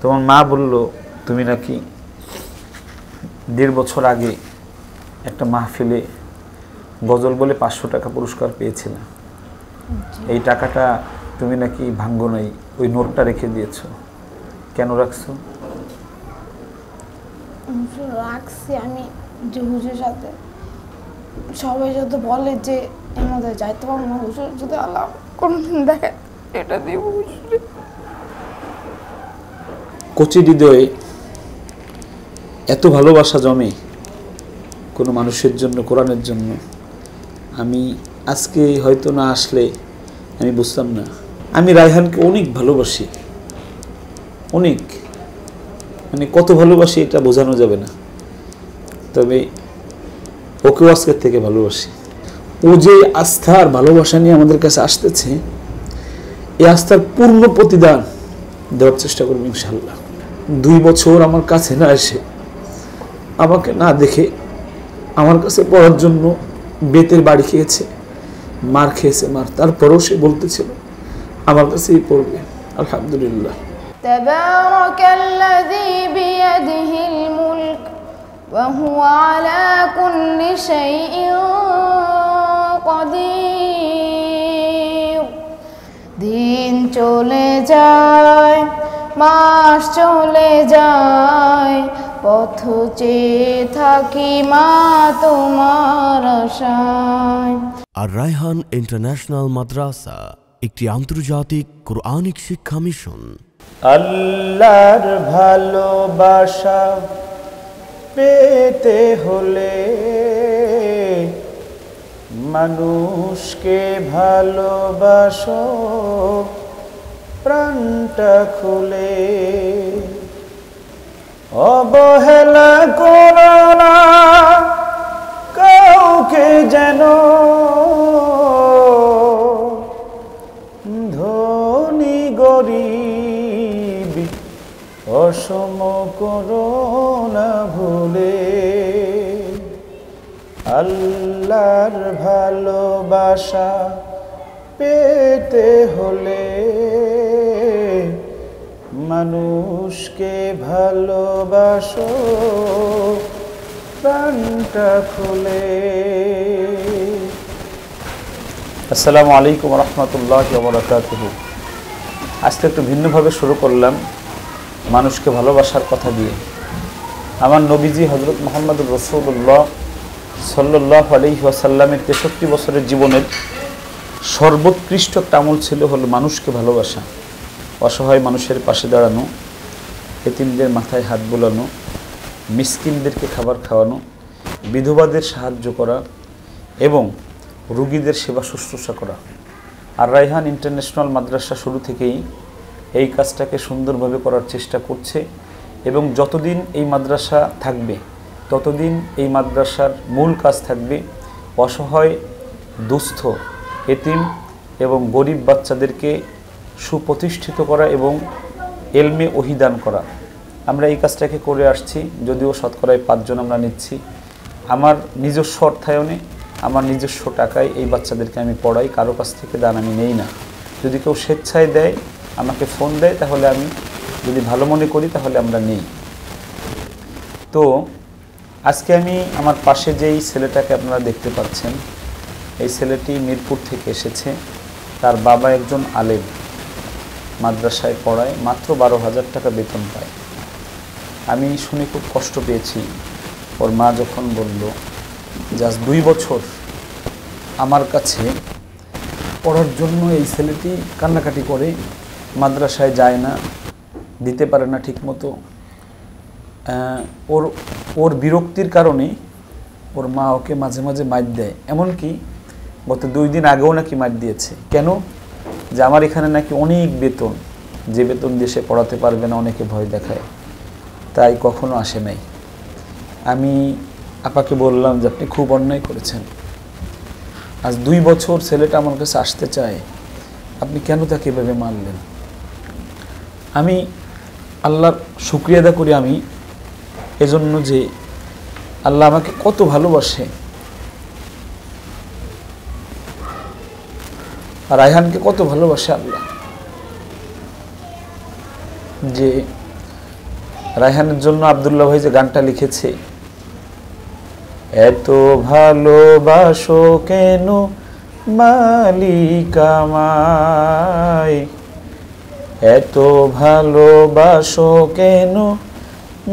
তোমার মা বলল তুমি নাকি 1.5 বছর আগে একটা মাহফিলে গজল বলে 500 টাকা পুরস্কার পেয়েছিলে। এই টাকাটা তুমি নাকি ভাঙ্গো নাই, ওই নোটটা রেখে দিয়েছো। কেন রাখছো? রাখছি আমি যে হুজুরের সাথে সবাই যত বলে যে এর মধ্যে যাইতে পারবো না, হুজুর যদি আল্লাহ কোনোদিন দেখে এটা দিব হুজুরে। কচি হৃদয়ে এত ভালোবাসা জমে কোনো মানুষের জন্য, কোরআনের জন্য। আমি আজকে হয়তো না আসলে আমি বুঝতাম না। আমি রায়হানকে অনেক ভালোবাসি, অনেক, মানে কত ভালোবাসি এটা বোঝানো যাবে না। তবে ওকেও আজকের থেকে ভালোবাসি। ও যে আস্থা আর ভালোবাসা নিয়ে আমাদের কাছে আসতেছে, এই আস্থার পূর্ণ প্রতিদান দেওয়ার চেষ্টা করবো ইনশাল্লাহ। 2 বছর আমার কাছে না এসে, আমাকে না দেখে আমার কাছে পড়ার জন্য বেতের বাড়ি খেয়েছে, মার খেয়েছে মার, তারপরেও সে বলতেছিল আমার কাছেই পড়বে। আলহামদুলিল্লাহ। তাবারাকাল্লাযী বিয়াদিহিল মুলক ওয়া হুয়া আলা কুল্লি শাইইন কাদির। দিন চলে যায়, মাস চলে যায়, পথ চেয়ে থাকি মা তোমার আশায়। আর রায়হান ইন্টারন্যাশনাল মাদ্রাসা একটি আন্তর্জাতিক কোরআনিক শিক্ষা মিশন। আল্লাহর ভালোবাসা পেতে হলে মানুষকে ভালোবাসো প্রাণটা খুলে। অবহেলা করো না কাউকে যেন, ধনী গরিব অসম করো না ভুলে। আল্লাহর ভালোবাসা পেতে হলে মানুষকে ভালোবাসো প্রাণটা খুলে। আসসালামু আলাইকুম ওয়া রাহমাতুল্লাহি ওয়া বারাকাতুহু। আজকে একটু ভিন্নভাবে শুরু করলাম মানুষকে ভালোবাসার কথা দিয়ে। আমার নবীজি হযরত মুহাম্মদুর রাসূলুল্লাহ সাল্লাল্লাহু আলাইহি ওয়াসাল্লামের 63 বছরের জীবনের সর্বোৎকৃষ্ট আমল ছিল হলো মানুষকে ভালোবাসা, অসহায় মানুষের পাশে দাঁড়ানো, এতিমদের মাথায় হাত বোলানো, মিসকিনদেরকে খাবার খাওয়ানো, বিধবাদের সাহায্য করা এবং রোগীদের সেবা শুশ্রূষা করা। আর রায়হান ইন্টারন্যাশনাল মাদ্রাসা শুরু থেকেই এই কাজটাকে সুন্দরভাবে করার চেষ্টা করছে এবং যতদিন এই মাদ্রাসা থাকবে ততদিন এই মাদ্রাসার মূল কাজ থাকবে অসহায়, দুস্থ, এতিম এবং গরিব বাচ্চাদেরকে সুপ্রতিষ্ঠিত করা এবং এলমে ওহিদান করা। আমরা এই কাজটাকে করে আসছি, যদিও শতকরায় 5 জন আমরা নিচ্ছি। আমার নিজস্ব অর্থায়নে, আমার নিজস্ব টাকায় এই বাচ্চাদেরকে আমি পড়াই, কারো কাছ থেকে দান আমি নেই না। যদি কেউ স্বেচ্ছায় দেয়, আমাকে ফোন দেয়, তাহলে আমি যদি ভালো মনে করি তাহলে আমরা নেই। তো আজকে আমি আমার পাশে যেই ছেলেটাকে আপনারা দেখতে পাচ্ছেন, এই ছেলেটি মিরপুর থেকে এসেছে। তার বাবা একজন আলেম, মাদ্রাসায় পড়ায়, মাত্র 12,000 টাকা বেতন পায়। আমি শুনে খুব কষ্ট পেয়েছি। ওর মা যখন বলল যে আজ 2 বছর আমার কাছে পড়ার জন্য এই ছেলেটি কান্নাকাটি করে, মাদ্রাসায় যায় না, দিতে পারে না ঠিকমতো। ওর বিরক্তির কারণে ওর মা ওকে মাঝে মাঝে মাইর দেয়, এমনকি গত 2 দিন আগেও নাকি মাইর দিয়েছে। কেন? যে আমার এখানে নাকি অনেক বেতন, যে বেতন দিয়ে সে পড়াতে পারবে না, অনেকে ভয় দেখায়, তাই কখনো আসে নাই। আমি আপাকে বললাম যে আপনি খুব অন্যায় করেছেন। আজ 2 বছর ছেলেটা আমার কাছে আসতে চায়, আপনি কেন তাকে এভাবে মারলেন? আমি আল্লাহর শুকরিয়া আদা করি আমি এজন্য যে আল্লাহ আমাকে কত ভালোবাসে, আর রায়হানকে কত ভালোবাসে আল্লাহ, যে রায়হানের জন্য আব্দুল্লাহ ভাই যে গানটা লিখেছে, এত ভালোবাসো কেন মালিক আমায়, এত ভালোবাসো কেন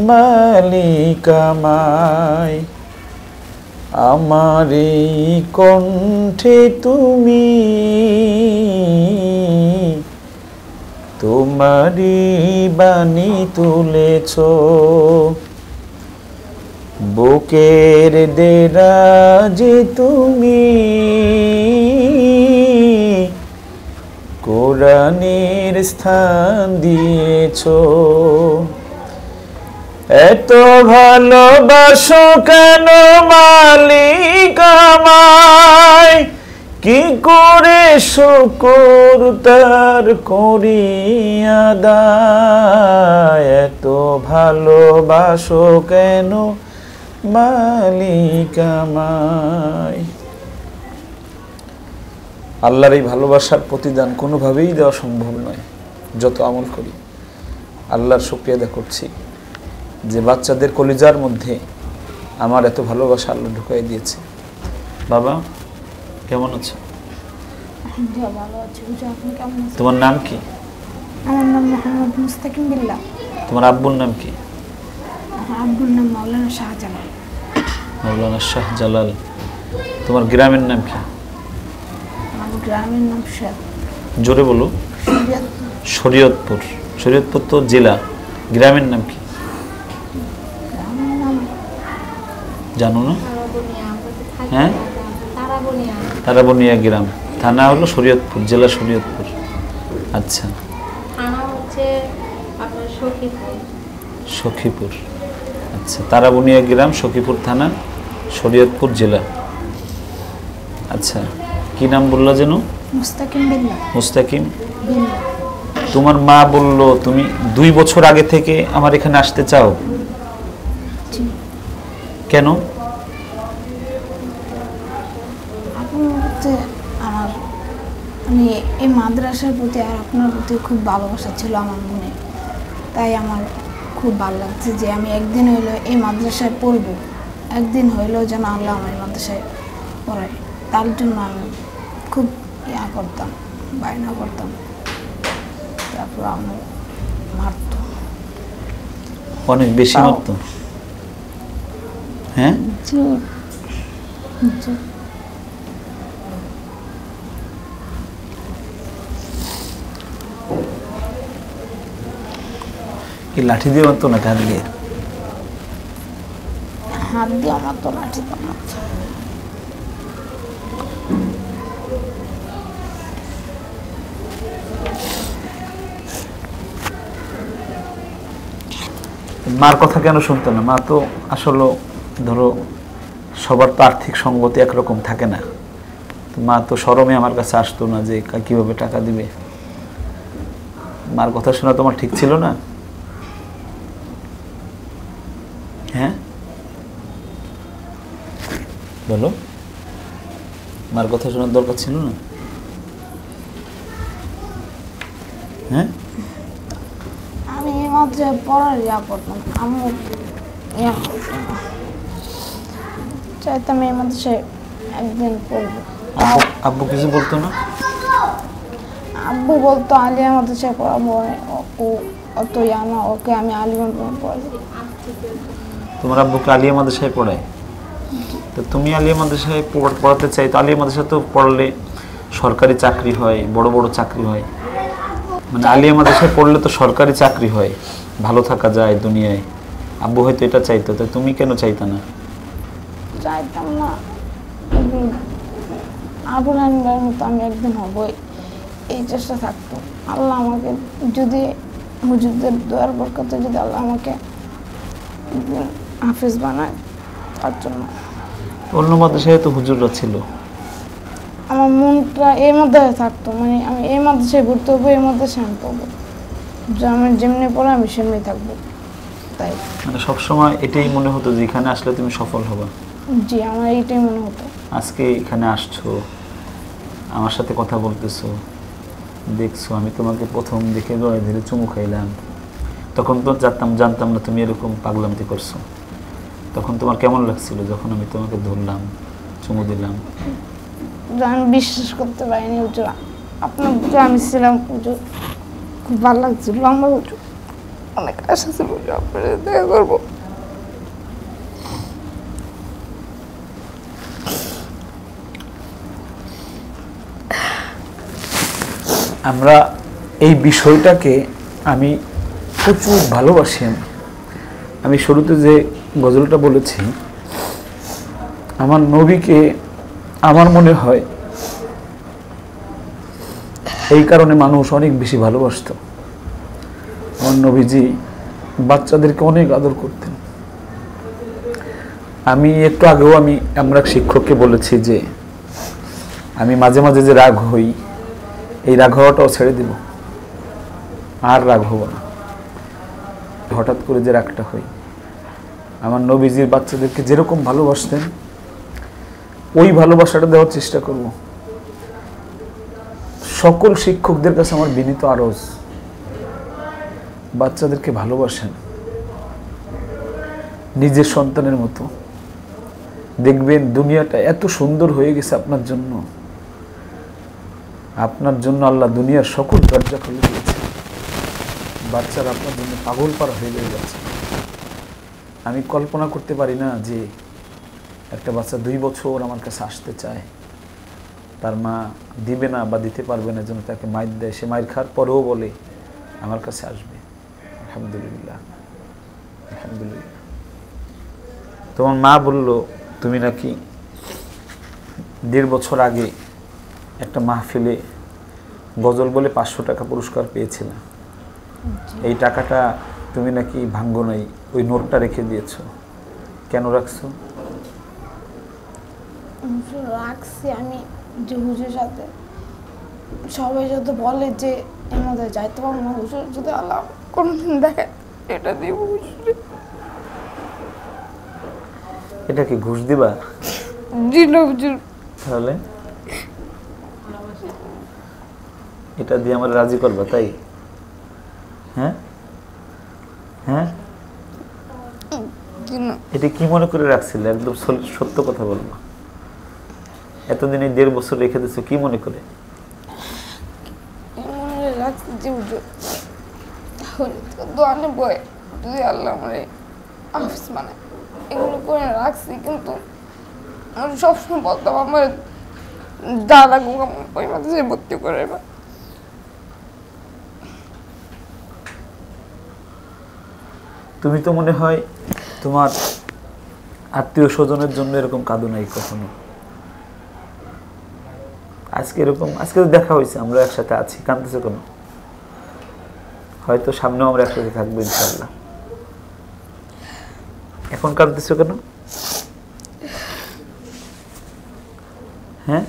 মালিক আমায়, আমার এই কণ্ঠে তুমি তোমারই বাণী তুলেছ, বুকের দেরাজে তুমি কোরআনের স্থান দিয়েছ, এত ভালোবাসো কেন মালিক আমায়, কি করে শুকর তার করি আদায়, এত ভালোবাসো কেন মালিক আমায়। আল্লাহর এই ভালোবাসার প্রতিদান কোনোভাবেই দেওয়া সম্ভব নয় যত আমল করি। আল্লাহর শুকরিয়া আদায় করছি যে বাচ্চাদের কলিজার মধ্যে আমার এত ভালোবাসা আল্লাহ ঢুকাই দিয়েছে। বাবা কেমন আছো? আলহামদুলিল্লাহ ভালো আছি। হুজুর আপনি কেমন আছেন? তোমার নাম কি? আমার নাম মোহাম্মদ মুস্তাকিম বিল্লাহ। তোমার আব্বুর নাম কি? আব্বুর নাম মাওলানা শাহজালাল। মাওলানা শাহজালাল। তোমার গ্রামের নাম কি? আমার গ্রামের নাম জোরে বলো। শরীয়তপুর। শরীয়তপুর তো জেলা, গ্রামের নাম কি গ্রামের নাম জানো না? হ্যাঁ, তারাবনিয়া গ্রাম, থানা হলো শরীয়তপুর, জেলা শরীয়তপুর। আচ্ছা, থানা হচ্ছে আপনার সখীপুর। সখীপুর। আচ্ছা, তারাবনিয়া গ্রাম, সখীপুর থানা, শরীয়তপুর জেলা। আচ্ছা, কি নাম বললা যেন? মুস্তাকিম বিল্লাহ। মুস্তাকিম বিল্লাহ। তোমার মা বলল তুমি 2 বছর আগে থেকে আমার এখানে আসতে চাও, জি। কেন? আপনার প্রতি আমার মানে এই মাদ্রাসার প্রতি আর আপনার প্রতি খুব ভালোবাসা ছিল আমার মনে, তাই আমার খুব ভালো লাগছে যে আমি একদিন হইলো এই মাদ্রাসায় পড়বো, একদিন হইলেও যেন আল্লাহ আমার এই মাদ্রাসায় পড়ায়, তার জন্য আমি খুব ইয়া করতাম, বায়না করতাম। তারপর আমি মারত, অনেক বেশি মারতো? হ্যাঁ, জি জি। কি লাঠি দিয়ে মারতো না হাত দিয়ে? হাত দিয়ে আমার তো লাঠি তো আমার মার কথা কেন শুনতো না? মা তো আসলে ধরো সবার তো আর্থিক সঙ্গতি একরকম থাকে না, তো মা তো শরমে আমার কাছে আসতো না যে কিভাবে টাকা দিবে। মার কথা শোনা তোমার ঠিক ছিল না? হ্যাঁ বলো, মার কথা শোনার দরকার ছিল না? হ্যাঁ, আমি এই মাদ্রাসায় পড়ার ইয়া করতাম, আমি ইয়া করতাম, চাইতাম এই মাদ্রাসায় একদিন পড়বো। আব্বু কিছু বলতো না? আব্বু বলতো আলিয়া মাদ্রাসায় পড়াবো, ও অত ইয়া না, ওকে আমি আলিয়া পড়াবো। তোমার আব্বুকে আলিয়া মাদ্রাসায় পড়ায়? তো তুমি আলিয়া মাদ্রাসায় পড়াতে চাই, তো আলিয়া মাদ্রাসা তো পড়লে সরকারি চাকরি হয়, বড় বড় চাকরি হয়, মানে আলিয়া মাদ্রাসায় পড়লে তো সরকারি চাকরি হয়, ভালো থাকা যায় দুনিয়ায়। আব্বু হয়তো এটা চাইতো, তো তুমি কেন চাইতা না? চাইতাম না, আবুল হানিফার মতো আমি একদিন হবই, এই চেষ্টা থাকতো। আল্লাহ আমাকে যদি হুজুরদের দোয়ার বরকতে যদি আল্লাহ আমাকে একদিন হাফেজ বানায়, তার জন্য। অন্য মাদ্রাসায় তো হুজুররা ছিল। আমার মনটা এই মাদ্রাসায় থাকতো, মানে আমি এই মাদ্রাসায় ভর্তি হবো, এই মাদ্রাসায় আমি পড়বো, যে আমার যেমনি পড়ে আমি সেমনি থাকবো, তাই। মানে সবসময় এটাই মনে হতো যে এখানে আসলে তুমি সফল হবা? জি, আমার এইটাই মনে হতো। আজকে এখানে আসছো, আমার সাথে কথা বলতেছো, দেখছো, আমি তোমাকে প্রথম দেখে গড়ে ধরে চুমু খাইলাম, তো তখন তো জানতাম না তুমি এরকম পাগলামতি করছো। তখন তোমার কেমন লাগছিল যখন আমি তোমাকে ধরলাম, চুমু দিলাম? আমি বিশ্বাস করতে পারিনি হুজুর, আপনার বুঝে আমি ছিলাম হুজুর, খুব ভালো লাগছিল আমার হুজুর, অনেক আশা ছিল হুজুর আপনার সাথে দেখা করবো। আমরা এই বিষয়টাকে আমি প্রচুর ভালোবাসি। আমি শুরুতে যে গজলটা বলেছি, আমার নবীকে আমার মনে হয় এই কারণে মানুষ অনেক বেশি ভালোবাসতো। আমার নবীজি বাচ্চাদেরকে অনেক আদর করতেন। আমি একটু আগেও আমরা শিক্ষককে বলেছি যে আমি মাঝে মাঝে যে রাগ হই, এই রাগ হওয়াটাও ছেড়ে দিব, আর রাগ হব না। হঠাৎ করে যে রাগটা হই, আমার নবীজির বাচ্চাদেরকে যেরকম ভালোবাসতেন ওই ভালোবাসাটা দেওয়ার চেষ্টা করব। সকল শিক্ষকদের কাছে আমার বিনীত আরজ, বাচ্চাদেরকে ভালোবাসেন নিজের সন্তানের মতো। দেখবেন দুনিয়াটা এত সুন্দর হয়ে গেছে আপনার জন্য। আপনার জন্য আল্লাহ দুনিয়ার সকল দরজা খুলে দিয়েছে। বাচ্চারা আপনার জন্য পাগল পারা হয়ে যাচ্ছে। আমি কল্পনা করতে পারি না যে একটা বাচ্চা 2 বছর আমার কাছে আসতে চায়, তার মা দিবে না বা দিতে পারবে না, জন্য তাকে মাইর দেয়। সে মাইর খাওয়ার পরেও বলে আমার কাছে আসবে। আলহামদুলিল্লাহ, আলহামদুলিল্লাহ। তোমার মা বলল তুমি নাকি 1.5 বছর আগে একটা মাহফিলে গজল বলে 500 টাকা পুরস্কার পেয়েছিলে। এই টাকাটা তুমি নাকি ভাঙ্গো নাই, ওই নোটটা রেখে দিয়েছো। কেন রাখছো? রাখছি আমি যে হুজুরের সাথে সবাই যদি বলে যে এর মধ্যে যাইতে পারবো না, হুজুর যদি আল্লাহ কোনোদিন দেখে এটা দিব হুজুরে। এটা কি ঘুষ দিবা? জি না হুজুর। তাহলে এটা দিয়ে আমার রাজি করবা, তাই? হ্যাঁ হ্যাঁ, এটা কি মনে করে রাখছিলে? একদম সত্য কথা বলবো। এতদিন 1.5 বছর রেখে দিছো কি মনে করে? মনে রাখছি যে হুজুর দোয়ানে বই যদি আল্লাহ মানে হাফিজ মানে এগুলো করে রাখছি, কিন্তু আমি সবসময় বলতাম আমার দাদা গুলো ওই মাদ্রাসায় ভর্তি করে না। তুমি তো মনে হয় তোমার আত্মীয় স্বজনের জন্য এরকম কাঁদো নাই কখনো। আজকে তো দেখা হয়েছে, আমরা একসাথে আছি, কাঁদতেছো কেন? হয়তো সামনেও আমরা একসাথে থাকবো ইনশাআল্লাহ। এখন কাঁদতেছো কেন? হ্যাঁ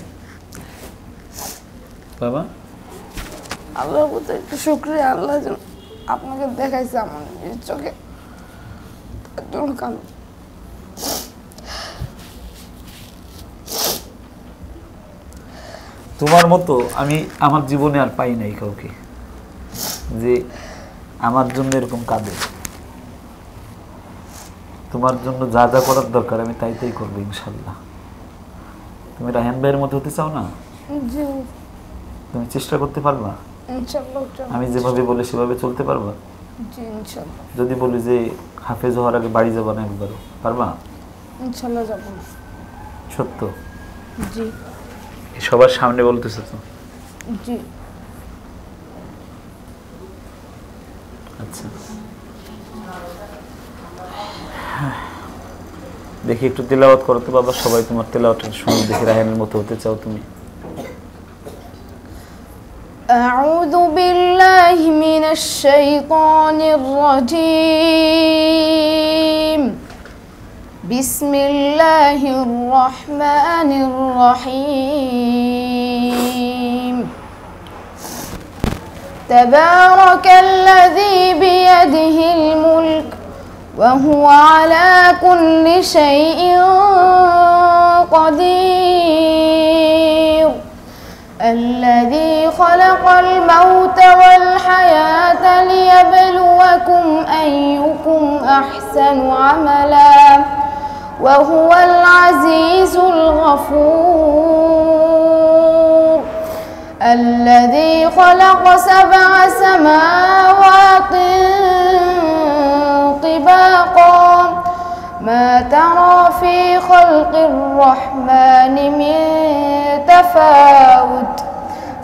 বাবা, আল্লাহর প্রতি একটু শুকরিয়া, আল্লাহ যেন আপনাকে দেখাইছে আমার চোখে, তার জন্য কাঁদো। তোমার মতো আমি আমার জীবনে আর পাই নাই কাউকে যে আমার জন্য এরকম কাঁদে। তোমার জন্য যা যা করার দরকার আমি তাই তাই করবো ইনশাল্লাহ। তুমি রায়হান ভাইয়ের মতো হতে চাও না? জি তুমি চেষ্টা করতে পারবা? ইনশাআল্লাহ। আমি যেভাবে বলে সেভাবে চলতে পারবা? জি ইনশাআল্লাহ। যদি বলি যে হাফেজ হওয়ার আগে বাড়ি যাবা না একবারও, পারবা? ইনশাআল্লাহ যাব। সত্য? জি। সবার সামনে বলতেছো তো? জি। আচ্ছা, দেখি একটু তেলাওয়াত করো তো বাবা। সবাই তোমার তেলাওয়াতটা শুনে দেখি রায়হানের মতো হতে চাও তুমি। أعوذ بالله من الشيطان الرجيم. بسم الله الرحمن الرحيم. تبارك الذي بيده الملك وهو على كل شيء قدير. الذي خلق الموت والحياة ليبلوكم أيكم أحسن عملا وهو العزيز الغفور الذي خلق 7 سماوات طباقا ما ترى في خلق الرحمن من تفاوت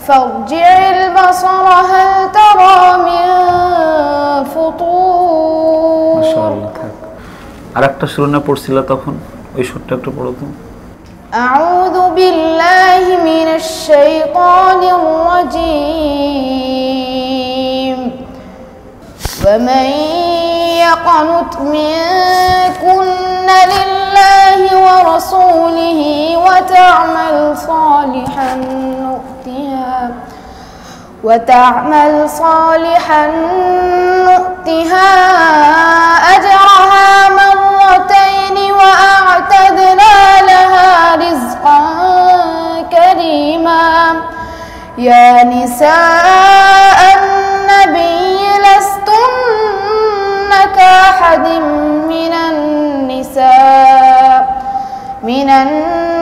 فارجع البصر هل ترى من فطور মাশাআল্লাহ। আরেকটা সুর না পড়ছিল তখন, ওই সুরটা একটু পড়ো তো। أعوذ بالله من الشيطان الرجيم ومن يقنت منكن لله ورسوله وتعمل صالحا نؤتها أجرها مرتين وأعتدنا لها رزقا كريما يا نساء النبي لستن كأحد من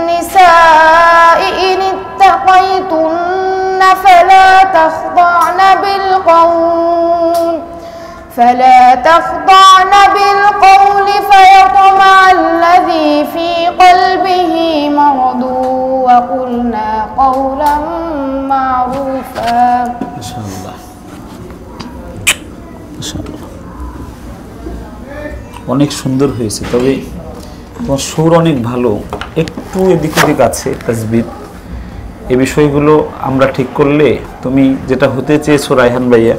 النساء إن اتقيتن فلا تخضعن بالقول فيطمع الذي في قلبه مرض وقلنا قولا معروفا মাশাআল্লাহ মাশাআল্লাহ, অনেক সুন্দর হয়েছে। তবে তোমার সুর অনেক ভালো, একটু এদিক ওদিক আছে তাসবিহ, এই বিষয়গুলো আমরা ঠিক করলে তুমি যেটা হতে চেয়েছো রায়হান ভাইয়া,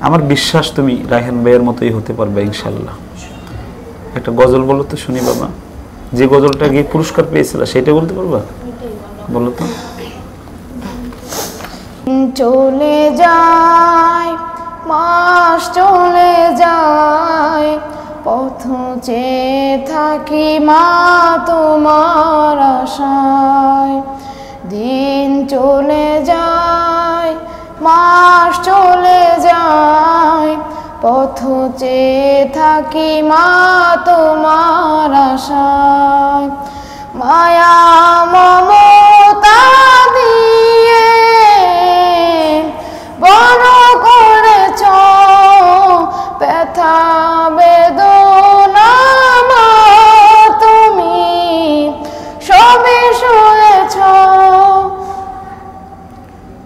আমার বিশ্বাস তুমি রায়হান ভাইয়ের মতোই হতে পারবে ইনশাল্লাহ। একটা গজল বলো তো শুনি বাবা, যে গজলটা গিয়ে পুরস্কার পেয়েছিল সেটা বলতে পারবা? বলো তো। চলে যায় মাস চলে যায় পথ চেয়ে থাকি মা তোমার আশায় দিন চলে যায় মাস চলে যায় পথ চেয়ে থাকি মা তোমার আশায় মায়া মমতা দিয়ে বড় করেছ ব্যথা বেদনা মা তুমি সবে শুয়েছ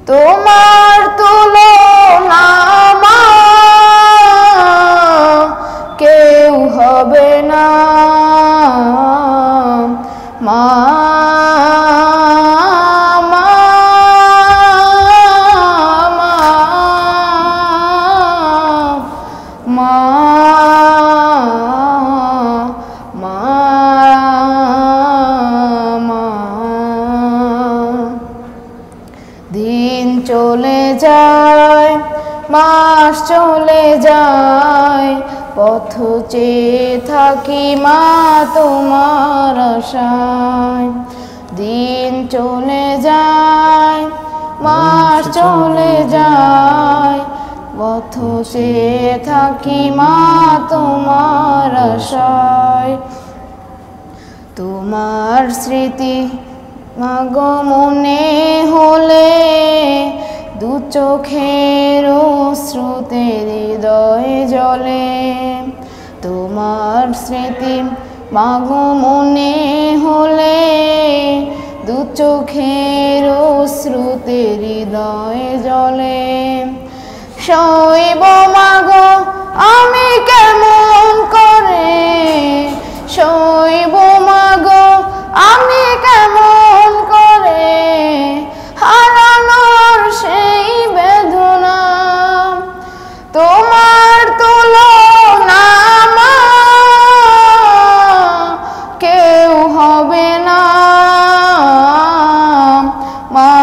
তোমার তুলনা মা কেউ হবে না মা দিন চলে যায় মাস চলে যায় পথ চেয়ে থাকি মা তোমার আশায় দিন চলে যায় মাস চলে যায় পথ চেয়ে থাকি মা তোমার আশায় তোমার স্মৃতি মাগো মনে হলে দু চোখের শ্রুতে হৃদয়ে জ্বলে তোমার স্মৃতি মাগো মনে হলে দু চোখের শ্রুতে হৃদয়ে জ্বলে শৈব মাগো আমি কেমন করে শৈব মাগো আমি কেমন করে হারানোর সেই বেদনা তোমার তুলনা মা কেউ হবে না মা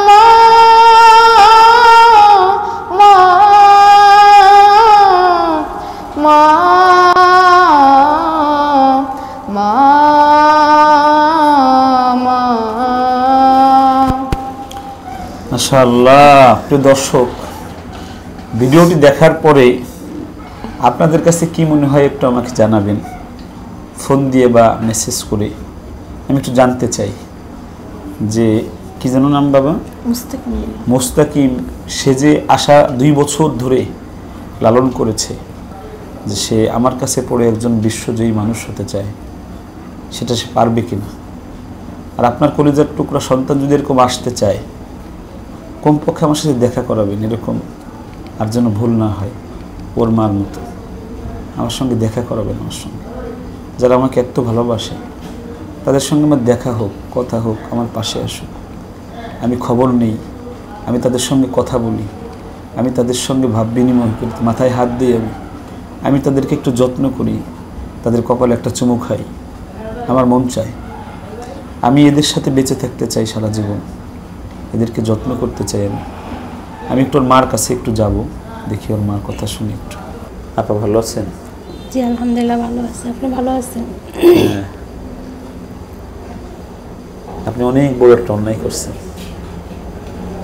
মা মা মাশাআল্লাহ। প্রিয় দর্শক, ভিডিওটি দেখার পরে আপনাদের কাছে কি মনে হয় একটু আমাকে জানাবেন, ফোন দিয়ে বা মেসেজ করে। আমি একটু জানতে চাই যে কি যেন নাম বাবা? মুস্তাকিম। সে যে আশা 2 বছর ধরে লালন করেছে যে সে আমার কাছে পড়ে একজন বিশ্বজয়ী মানুষ হতে চায়, সেটা সে পারবে কিনা। আর আপনার কলিজার টুকরা সন্তান যদি এরকম আসতে চায়, কমপক্ষে আমার সাথে দেখা করাবেন, এরকম আর যেন ভুল না হয়। ওর মার মতো আমার সঙ্গে দেখা করাবেন। আমার সঙ্গে যারা আমাকে এত ভালোবাসে তাদের সঙ্গে আমার দেখা হোক, কথা হোক, আমার পাশে আসুক। আমি খবর নেই, আমি তাদের সঙ্গে কথা বলি, আমি তাদের সঙ্গে ভাব বিনিময় করি, মাথায় হাত দিই, আমি তাদেরকে একটু যত্ন করি, তাদের কপালে একটা চুমু খাই। আমার মন চায় আমি এদের সাথে বেঁচে থাকতে চাই সারা জীবন, এদেরকে যত্ন করতে চাই। আমি একটু ওর মার কাছে একটু যাব, দেখি ওর মার কথা শুনি একটু। আপা ভালো আছেন? জি আলহামদুলিল্লাহ ভালো আছি। আপনি ভালো আছেন? হ্যাঁ। আপনি অনেক বড় একটা অন্যায় করছেন।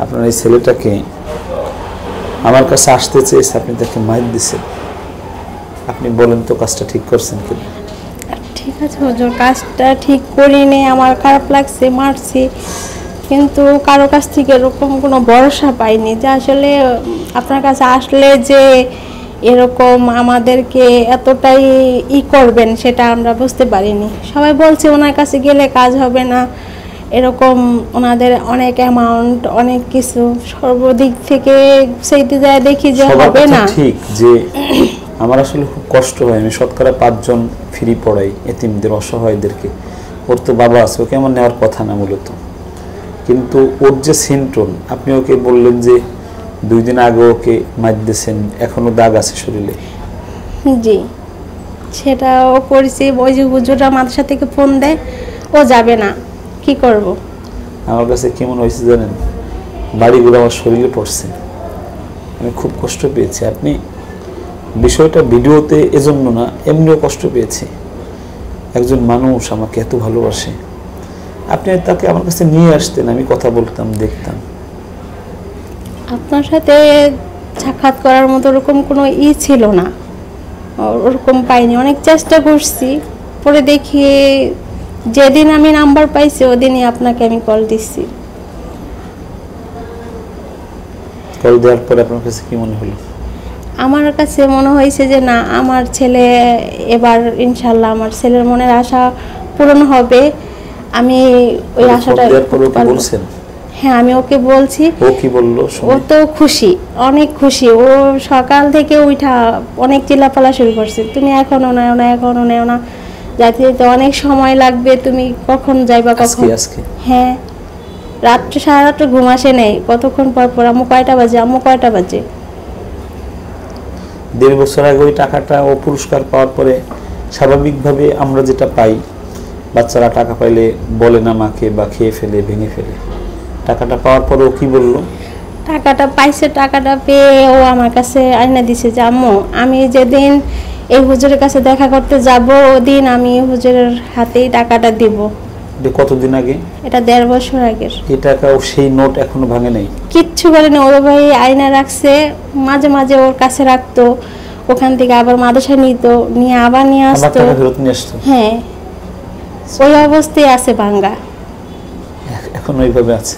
আপনার এই ছেলেটাকে আমার কাছে আসতে চেয়েছে, আপনি তাকে মাইর দিছেন। আপনি বলেন তো কাজটা ঠিক করছেন কিনা? ঠিক আছে হুজুর, কাজটা ঠিক করিনি, আমার খারাপ লাগছে, মারছি, কিন্তু কারো কাছ থেকে এরকম কোনো ভরসা পাইনি যে আসলে আপনার কাছে আসলে যে এরকম আমাদেরকে এতটাই করবেন সেটা আমরা বুঝতে পারিনি। সবাই বলছে ওনার কাছে গেলে কাজ হবে না, এরকম ওনাদের অনেক অ্যামাউন্ট, অনেক কিছু, সর্বদিক থেকে সেইতে যায় দেখি যে হবে না। ঠিক যে আমার আসলে খুব কষ্ট হয়, আমি শতকরা 5 জন ফ্রি পড়াই এতিমদের, অসহায়দেরকে। ওর তো বাবা আছে, ওকে আমার নেওয়ার কথা না মূলত, কিন্তু ওর যে সিনটন, আপনি ওকে বললেন যে 2 দিন আগে ওকে মার দিয়েছেন, এখনো দাগ আছে শরীরে। জি সেটাও করেছি। ওই যে হুজুররা মাদ্রাসা থেকে ফোন দেয়, ও যাবে না, কি করব। আমার কাছে কেমন হয়েছে জানেন? বাড়িগুলো আমার শরীরে পড়ছে, আমি খুব কষ্ট পেয়েছি। আপনি বিষয়টা ভিডিওতে এজন্য না, এমনিও কষ্ট পেয়েছি। একজন মানুষ আমাকে এত ভালোবাসে, আপনি তাকে আমার কাছে নিয়ে আসতেন, আমি কথা বলতাম, দেখতাম। আপনার সাথে সাক্ষাৎ করার মতো ওরকম কোনো ছিল না, ওরকম পাইনি। অনেক চেষ্টা করছি, পরে দেখি যেদিন আমি নাম্বার পাইছি ওদিনই আপনাকে আমি কল দিচ্ছি। কল দেওয়ার পরে আপনার কাছে কি মনে হলো? আমার কাছে মনে হয়েছে যে না, আমার ছেলে এবার ইনশাল্লাহ আমার ছেলের মনের আশা পূরণ হবে। আমি ওই আশাটা বলছেন? হ্যাঁ আমি ওকে বলছি। ও কি বললো? ও তো খুশি, অনেক খুশি। ও সকাল থেকে উঠা অনেক চিল্লাপালা শুরু করছে, তুমি এখনো নেও না, এখনো নেও না, যাইতে যেতে অনেক সময় লাগবে, তুমি কখন যাইবা, কখন। হ্যাঁ, রাত্রে সারা রাত্রে ঘুম আসে নেই, কতক্ষণ পর পর আম্মু কয়টা বাজে, আম্মু কয়টা বাজে। 1.5 বছর আগে ওই টাকাটা ও পুরস্কার পাওয়ার পরে স্বাভাবিকভাবে আমরা যেটা পাই, বাচ্চারা টাকা পাইলে বলে না মাকে, বা খেয়ে ফেলে, ভেঙে ফেলে। টাকাটা পাওয়ার পরে ও কি বললো? টাকাটা পাইছে, টাকাটা পেয়ে ও আমার কাছে আইনা দিছে যে আম্মু আমি যেদিন এই হুজুরের কাছে দেখা করতে যাব ওদিন আমি হুজুরের হাতেই টাকাটা দিব। এটা কতদিন আগে? এটা 1.5 বছর আগের। এই টাকা ও সেই নোট এখনো ভাঙে নাই? কিচ্ছু করেনি, ওর ভাই আয়না রাখছে, মাঝে মাঝে ওর কাছে রাখতো, ওখান থেকে আবার মাদ্রাসা নিত, নিয়ে আবার নিয়ে আসতো। হ্যাঁ, ওই অবস্থায় আছে ভাঙ্গা, এখন ওইভাবে আছে।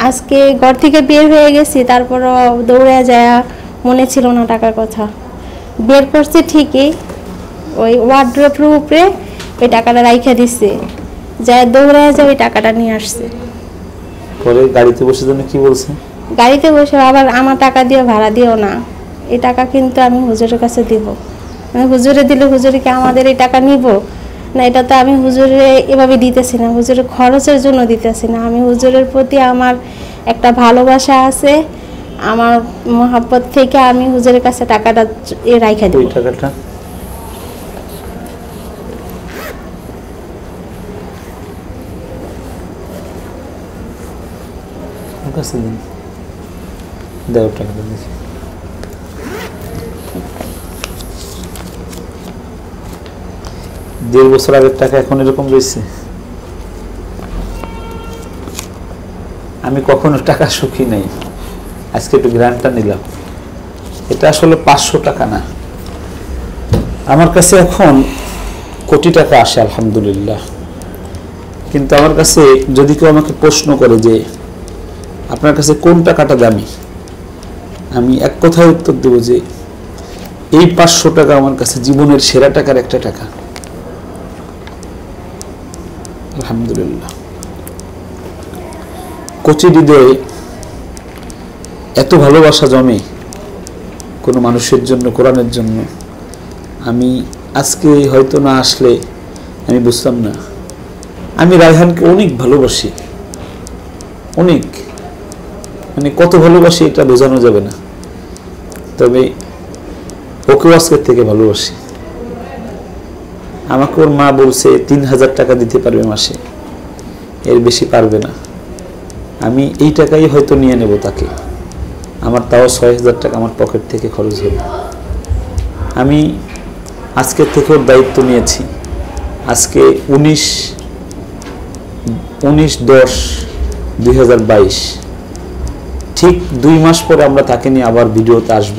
আজকে ঘর থেকে বের হয়ে গেছি, তারপরও দৌড়ে যায়, মনে ছিল না টাকার কথা, বের করছে ঠিকই, ওই ওয়ার্ড্রোপের উপরে ওই টাকাটা রাইখা দিচ্ছে, যায় দৌড়ে যায় ওই টাকাটা নিয়ে আসছে। পরে গাড়িতে বসে জন্য কি বলছে? গাড়িতে বসে আবার আমার টাকা দিও, ভাড়া দিও না, এই টাকা কিন্তু আমি হুজুরের কাছে দিব। আমি হুজুরে দিলে হুজুরে কি আমাদের এই টাকা নিব না? এটা তো আমি হুজুরে এভাবে দিতেছি না, হুজুরের খরচের জন্য দিতেছি না, আমি হুজুরের প্রতি আমার একটা ভালোবাসা আছে, আমার মহব্বত থেকে আমি হুজুরের কাছে টাকাটা রাইখা দিব। ওই টাকাটা কাছে দিন, দেড় টাকা দিন। 1.5 বছর আগের টাকা এখন এরকম রয়েছে। আমি কখনো টাকা সুখী নাই, আজকে একটু গ্রান্টটা নিলাম। এটা আসলে 500 টাকা না, আমার কাছে এখন কোটি টাকা আসে আলহামদুলিল্লাহ। কিন্তু আমার কাছে যদি কেউ আমাকে প্রশ্ন করে যে আপনার কাছে কোন টাকাটা দামি, আমি এক কথায় উত্তর দেব যে এই 500 টাকা আমার কাছে জীবনের সেরা টাকার একটা টাকা আলহামদুলিল্লাহ। কচি হৃদয়ে এত ভালোবাসা জমে কোনো মানুষের জন্য, কোরআনের জন্য, আমি আজকে হয়তো না আসলে আমি বুঝতাম না। আমি রায়হানকে অনেক ভালোবাসি, অনেক, মানে কত ভালোবাসি এটা বোঝানো যাবে না। তবে ওকেও আজকের থেকে ভালোবাসি। আমাকে ওর মা বলছে 3000 টাকা দিতে পারবে মাসে, এর বেশি পারবে না। আমি এই টাকাই হয়তো নিয়ে নেব তাকে, আমার তাও 6000 টাকা আমার পকেট থেকে খরচ হবে। আমি আজকের থেকে ওর দায়িত্ব নিয়েছি। আজকে 19/10/2022, ঠিক 2 মাস পরে আমরা তাকে নিয়ে আবার ভিডিওতে আসব।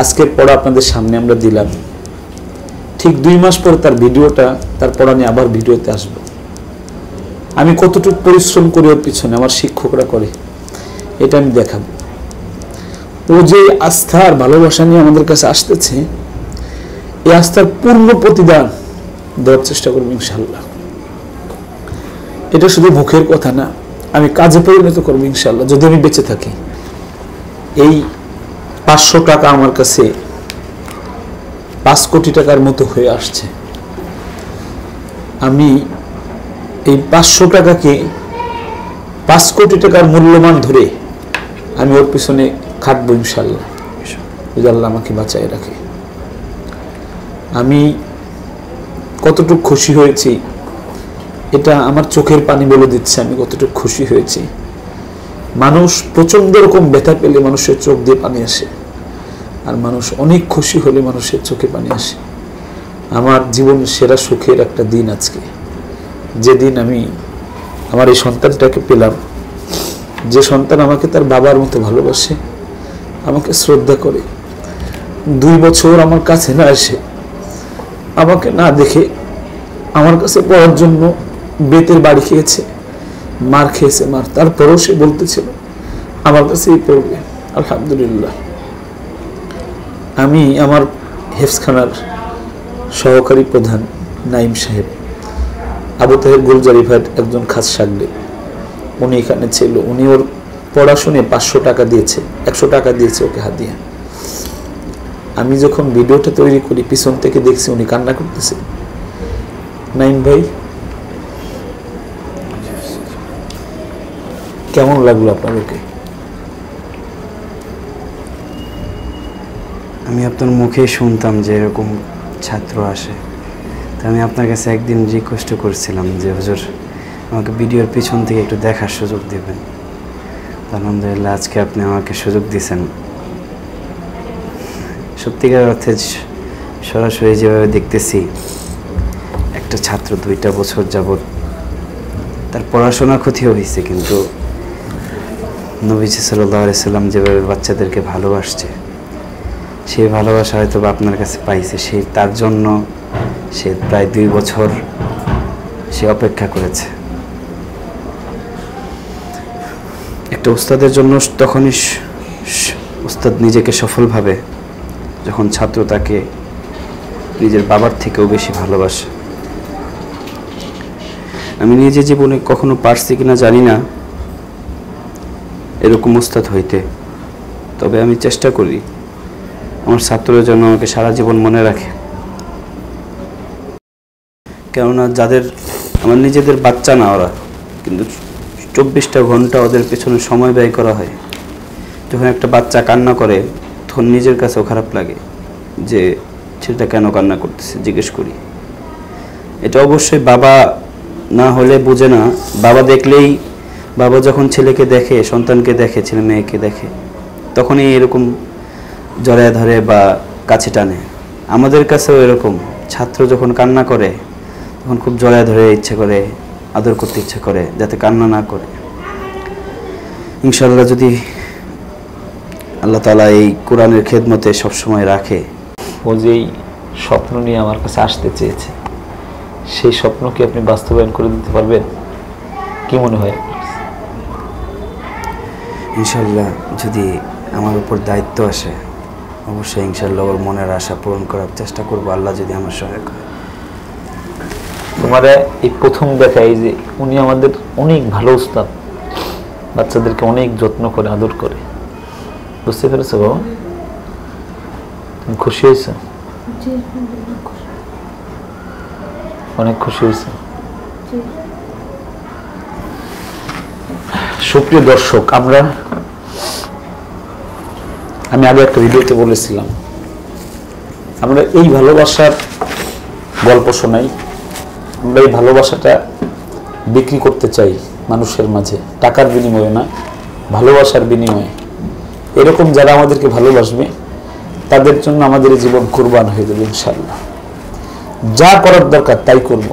আজকের পড়া আপনাদের সামনে আমরা দিলাম, ঠিক 2 মাস পরে তার ভিডিওটা, তার পড়া নিয়ে আবার ভিডিওতে আসব। আমি কতটুকু পরিশ্রম করি ওর পিছনে, আমার শিক্ষকরা করে, এটা আমি দেখাবো। ও যে আস্থা আর ভালোবাসা নিয়ে আমাদের কাছে আসতেছে, এই আস্থার পূর্ণ প্রতিদান দেওয়ার চেষ্টা করবো ইনশাল্লাহ। এটা শুধু মুখের কথা না, আমি কাজে পরিণত করবো ইনশাল্লাহ, যদি আমি বেঁচে থাকি। এই 500 টাকা আমার কাছে 5 কোটি টাকার মতো হয়ে আসছে। আমি এই 500 টাকাকে 5 কোটি টাকার মূল্যমান ধরে আমি ওর পিছনে খাটবো ইনশাল্লাহ, যদি আল্লাহ আমাকে বাঁচায় রাখে। আমি কতটুকু খুশি হয়েছি এটা আমার চোখের পানি বলে দিচ্ছে, আমি কতটুকু খুশি হয়েছি। মানুষ প্রচন্ড রকম ব্যথা পেলে মানুষের চোখ দিয়ে পানি আসে, আর মানুষ অনেক খুশি হলে মানুষের চোখে পানি আসে। আমার জীবনের সেরা সুখের একটা দিন আজকে, যেদিন আমি আমার এই সন্তানটাকে পেলাম, যে সন্তান আমাকে তার বাবার মতো ভালোবাসে, আমাকে শ্রদ্ধা করে। 2 বছর আমার কাছে না এসে, আমাকে না দেখে আমার কাছে পড়ার জন্য বেতের বাড়ি খেয়েছে, মার খেয়েছে মার, তারপরেও সে বলতেছিল আমার কাছেই পড়বে। আলহামদুলিল্লাহ। আমি আমার হেফজখানার সহকারী প্রধান নাইম সাহেব, আবু তাহের গুলজারি ভাইয়ের একজন খাস সাগরে, উনি এখানে ছিল। উনি ওর পড়াশুনে 500 টাকা দিয়েছে, 100 টাকা দিয়েছে ওকে হাদিয়া। আমি যখন ভিডিওটা তৈরি করি, পিছন থেকে দেখছি উনি কান্না করতেছে। নাইম ভাই, কেমন লাগলো আপনাদেরকে? আমি আপনার মুখে শুনতাম যে এরকম ছাত্র আসে, তা আমি আপনার কাছে একদিন রিকোয়েস্ট করেছিলাম যে হুজুর আমাকে ভিডিওর পিছন থেকে একটু দেখার সুযোগ দেবেন। আলহামদুলিল্লাহ আজকে আপনি আমাকে সুযোগ দিয়েছেন। সত্যিকার অর্থে সরাসরি যেভাবে দেখতেছি, একটা ছাত্র 2টা বছর যাবৎ তার পড়াশোনা ক্ষতিও হয়েছে, কিন্তু নবীজি সাল্লাল্লাহু আলাইহি সাল্লাম যেভাবে বাচ্চাদেরকে ভালোবাসছে, সেই ভালোবাসা হয়তো আপনার কাছে পাইছে। সেই তার জন্য সে প্রায় 2 বছর সে অপেক্ষা করেছে। একটা উস্তাদের জন্য তখনই উস্তাদ নিজেকে সফল ভাবে যখন ছাত্র তাকে নিজের বাবার থেকেও বেশি ভালোবাসে। আমি নিজে জীবনে কখনো পারছি কিনা জানি না এরকম উস্তাদ হইতে, তবে আমি চেষ্টা করি আমার ছাত্ররা যেন আমাকে সারা জীবন মনে রাখে। কেননা যাদের আমার নিজেদের বাচ্চা না ওরা, কিন্তু 24টা ঘন্টা ওদের পেছনে সময় ব্যয় করা হয়। যখন একটা বাচ্চা কান্না করে তখন নিজের কাছেও খারাপ লাগে যে ছেলেটা কেন কান্না করতেছে, জিজ্ঞেস করি। এটা অবশ্যই বাবা না হলে বোঝে না। বাবা দেখলেই, বাবা যখন ছেলেকে দেখে, সন্তানকে দেখে, ছেলে মেয়েকে দেখে, তখনই এরকম জড়ায় ধরে বা কাছে টানে। আমাদের কাছেও এরকম ছাত্র যখন কান্না করে তখন খুব জড়ায় ধরে ইচ্ছে করে, আদর করতে ইচ্ছে করে যাতে কান্না না করে। ইনশাআল্লাহ যদি আল্লাহ তাআলা এই কোরআনের খেদমতে সবসময় রাখে, ও যেই স্বপ্ন নিয়ে আমার কাছে আসতে চেয়েছে সেই স্বপ্ন কি আপনি বাস্তবায়ন করে দিতে পারবেন? কি মনে হয়? ইনশাআল্লাহ যদি আমার উপর দায়িত্ব আসে অবশ্যই ইনশাআল্লাহ ওর মনের আশা পূরণ করার চেষ্টা করব, আল্লাহ যদি আমার সহায়ক হয়। তোমার এই প্রথম দেখা, এই যে উনি আমাদের অনেক ভালো উস্তাদ, বাচ্চাদেরকে অনেক যত্ন করে আদর করে, বুঝতে পেরেছো বাবা? তুমি খুশি হয়েছ? অনেক খুশি হয়েছে। সুপ্রিয় দর্শক, আমি আগে একটা ভিডিওতে বলেছিলাম আমরা এই ভালোবাসার গল্প শোনাই, আমরা এই ভালোবাসাটা বিক্রি করতে চাই মানুষের মাঝে, টাকার বিনিময়ে না, ভালোবাসার বিনিময়ে। এরকম যারা আমাদেরকে ভালোবাসবে তাদের জন্য আমাদের জীবন কুরবান হয়ে যাবে ইনশাআল্লাহ। যা করার দরকার তাই করব,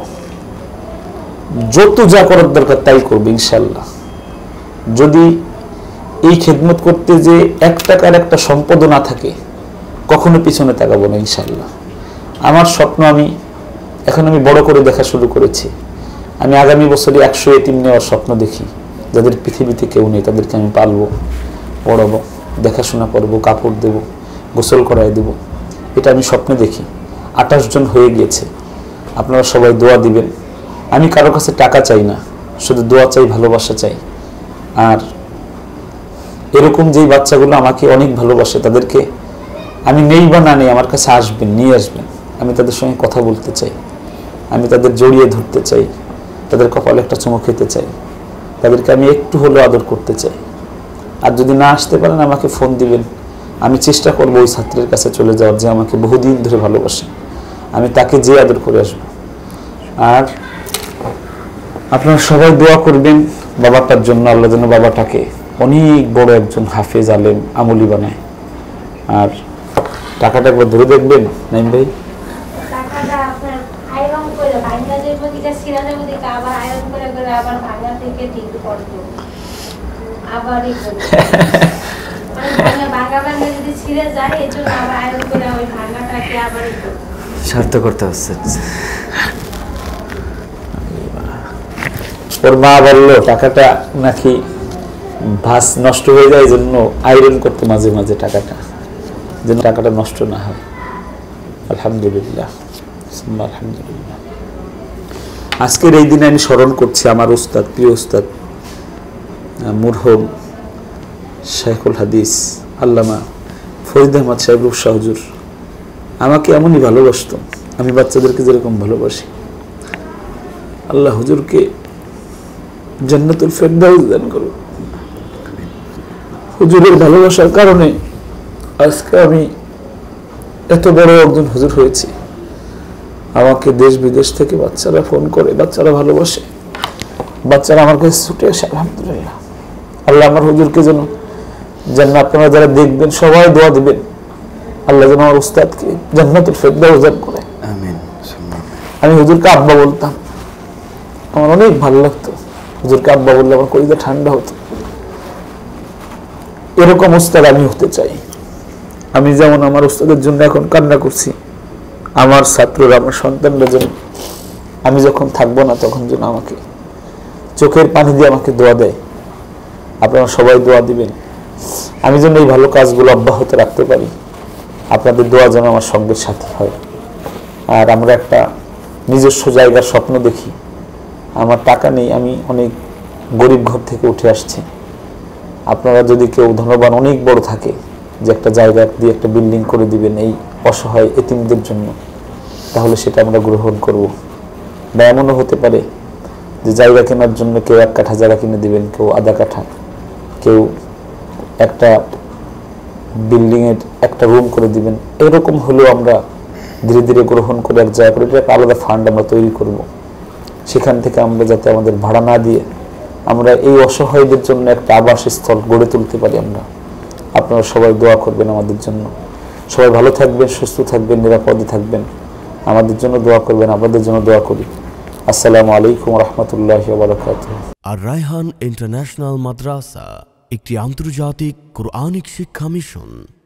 যত যা করার দরকার তাই করব ইনশাআল্লাহ। যদি এই খেদমত করতে যে 1 টাকার একটা সম্পদ না থাকে কখনো পিছনে তাকাবো না ইনশাআল্লাহ। আমার স্বপ্ন আমি বড় করে দেখা শুরু করেছি। আমি আগামী বছরে 100 এতিম নেওয়ার স্বপ্ন দেখি, যাদের পৃথিবীতে কেউ নেই তাদেরকে আমি পালবো, পড়াবো, দেখাশোনা করবো, কাপড় দেব, গোসল করায় দেব। এটা আমি স্বপ্নে দেখি। 28 জন হয়ে গিয়েছে। আপনারা সবাই দোয়া দিবেন। আমি কারো কাছে টাকা চাই না, শুধু দোয়া চাই, ভালোবাসা চাই। আর এরকম যেই বাচ্চাগুলো আমাকে অনেক ভালোবাসে তাদেরকে আমি নেই বা না নেই আমার কাছে আসবেন, নিয়ে আসবেন। আমি তাদের সঙ্গে কথা বলতে চাই, আমি তাদের জড়িয়ে ধরতে চাই, তাদের কপালে একটা চুমু খেতে চাই, তাদেরকে আমি একটু হলেও আদর করতে চাই। আর যদি না আসতে পারেন আমাকে ফোন দিবেন, আমি চেষ্টা করবো ওই ছাত্রের কাছে চলে যাওয়ার যে আমাকে বহুদিন ধরে ভালোবাসে, আমি তাকে যে আদর করে আসবো। আর আপনারা সবাই দোয়া করবেন বাবাটার জন্য, আল্লাহ যেন বাবাটাকে অনেক বড় একজন হাফেজ, আলেম, আমলি বানায়। আর টাকাটা একবার ধরে দেখবেন নাইম ভাই, স্বার্থ করতে হচ্ছে। ওর মা বললো টাকাটা নাকি ভাস নষ্ট হয়ে যায়, এই জন্য আয়রন করতে মাঝে মাঝে টাকাটা, যেন টাকাটা নষ্ট না হয়। আলহামদুলিল্লাহ, আলহামদুলিল্লাহ। আজকের এই দিনে আমি স্মরণ করছি আমার উস্তাদ, প্রিয় উস্তাদ মুরহম শাইখুল হাদিস আল্লামা ফরিদ আহমদ সাহেব রূপসা হুজুর। আমাকে এমনই ভালোবাসতো, আমি বাচ্চাদেরকে যেরকম ভালোবাসি। আল্লাহ হুজুরকে জান্নাতুল ফেরদাউস দান করুন। হুজুরের ভালোবাসার কারণে আজকে আমি এত বড় একজন হুজুর হয়েছি। আমাকে দেশ বিদেশ থেকে বাচ্চারা ফোন করে, বাচ্চারা ভালোবাসে, বাচ্চারা আমার কাছে ছুটে আসে। আলহামদুলিল্লাহ। আল্লাহ আমার হুজুরকে যেন জান্নাত, আপনারা যারা দেখবেন সবাই দোয়া দিবেন, আল্লাহ যেন আমার উস্তাদকে জান্নাতুল ফেরদাউস দান করে। আমিন। আমি হুজুরকে আব্বা বলতাম, আমার অনেক ভালো লাগতো। হুজুরকে আব্বা বললে আমার কলিজা ঠান্ডা হতো। এরকম উস্তাদ আমি হতে চাই। আমি যেমন আমার উস্তাদের জন্য এখন কান্না করছি, আমার ছাত্ররা, আমার সন্তানরা যেন আমি যখন থাকবো না তখন যেন আমাকে চোখের পানি দিয়ে আমাকে দোয়া দেয়। আপনারা সবাই দোয়া দিবেন আমি যেন এই ভালো কাজগুলো অব্যাহত রাখতে পারি। আপনাদের দোয়া যেন আমার সঙ্গের সাথে হয়। আর আমরা একটা নিজস্ব জায়গার স্বপ্ন দেখি। আমার টাকা নেই, আমি অনেক গরিব ঘর থেকে উঠে আসছি। আপনারা যদি কেউ ধনবান অনেক বড় থাকে যে একটা জায়গা দিয়ে একটা বিল্ডিং করে দিবেন এই অসহায় এতিমদের জন্য, তাহলে সেটা আমরা গ্রহণ করব। বা এমনও হতে পারে যে জায়গা কেনার জন্য কেউ 1 কাঠা জায়গা কিনে দিবেন, কেউ আধা কাঠা, কেউ একটা বিল্ডিংয়ের একটা রুম করে দিবেন। এরকম হলেও আমরা ধীরে ধীরে গ্রহণ করে এক জায়গা করে একটা আলাদা ফান্ড আমরা তৈরি করব। সেখান থেকে আমরা যাতে আমাদের ভাড়া না দিয়ে আমরা এই অসহায়দের জন্য একটা আবাসস্থল গড়ে তুলতে পারি। আপনারা সবাই দোয়া করবেন আমাদের জন্য। সবাই ভালো থাকবেন, সুস্থ থাকবেন, নিরাপদে থাকবেন। আমাদের জন্য দোয়া করবেন, আপনাদের জন্য দোয়া করি। আসসালামু আলাইকুম রহমতুল্লাহি ওয়া বারাকাতুহু। আর রায়হান ইন্টারন্যাশনাল মাদ্রাসা একটি আন্তর্জাতিক কোরআনিক শিক্ষা মিশন।